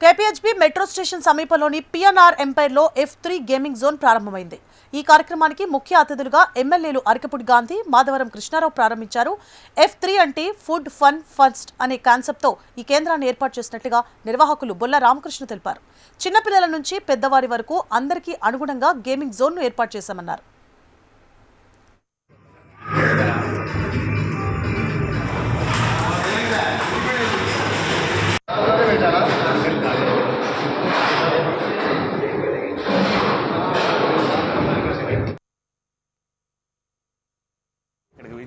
KPHB metro station సమీపంలోని PNR ఎంపైర్లో F3 gaming zone ప్రారంభమైంది. ఈ కార్యక్రమానికి ముఖ్య అతిథులుగా ఎమ్మెల్యేలు అరకపూడి గాంధీ, మాధవరం కృష్ణారావు ప్రారంభించారు. F3 అంటే ఫుడ్ ఫన్ ఫస్ట్ అనే కాన్సెప్ట్తో ఈ కేంద్రాన్ని ఏర్పాటు చేసినట్లుగా నిర్వాహకులు బొల్ల రామకృష్ణ తెలిపారు. చిన్నపిల్లల నుంచి పెద్దవారి వరకు అందరికీ అనుగుణంగా గేమింగ్ జోన్ను ఏర్పాటు చేశామన్నారు.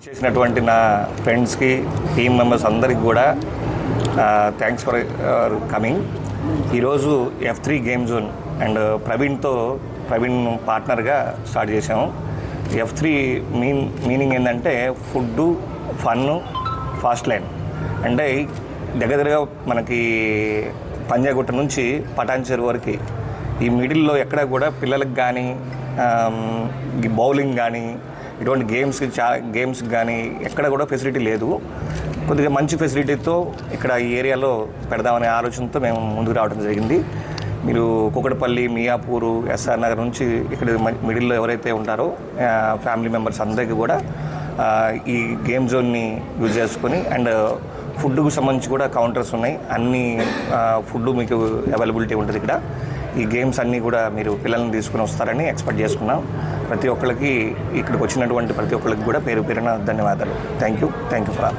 చేసినటువంటి నా ఫ్రెండ్స్కి, టీమ్ మెంబర్స్ అందరికి కూడా థ్యాంక్స్ ఫర్ కమింగ్. ఈరోజు F3 game zone and Praveen పార్ట్నర్గా స్టార్ట్ చేసాము. F3 మీనింగ్ ఏంటంటే ఫుడ్, ఫన్, ఫాస్ట్ లైన్. అంటే దగ్గరగా మనకి పంజాగుట్ట నుంచి పటాన్ చెరువు వరకు ఈ మిడిల్లో ఎక్కడ కూడా పిల్లలకు కానీ బౌలింగ్ కానీ ఇటువంటి గేమ్స్ కానీ ఎక్కడ కూడా ఫెసిలిటీ లేదు. కొద్దిగా మంచి ఫెసిలిటీతో ఇక్కడ ఈ ఏరియాలో పెడదామనే ఆలోచనతో మేము ముందుకు రావడం జరిగింది. మీరు కుకటపల్లి, మియాపూరు, SR నగర్ నుంచి ఇక్కడ మిడిల్లో ఎవరైతే ఉంటారో ఫ్యామిలీ మెంబర్స్ అందరికీ కూడా ఈ గేమ్ జోన్ని యూజ్ చేసుకొని అండ్ ఫుడ్కు సంబంధించి కూడా కౌంటర్స్ ఉన్నాయి. అన్ని ఫుడ్ మీకు అవైలబిలిటీ ఉంటుంది ఇక్కడ. ఈ గేమ్స్ అన్నీ కూడా మీరు పిల్లల్ని తీసుకుని వస్తారని ఎక్స్పెక్ట్ చేసుకున్నాం. ప్రతి ఒక్కరికి ఇక్కడికి వచ్చినటువంటి ప్రతి ఒక్కరికి కూడా పేరు పేరున ధన్యవాదాలు. Thank you for all.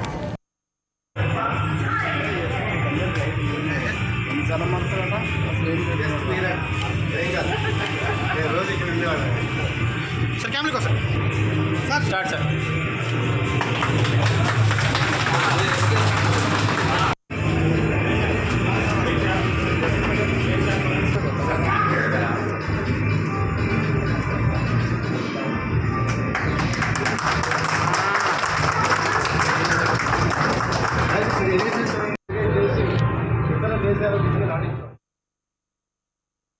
Sir camera కోసం సార్ స్టార్ట్ సార్.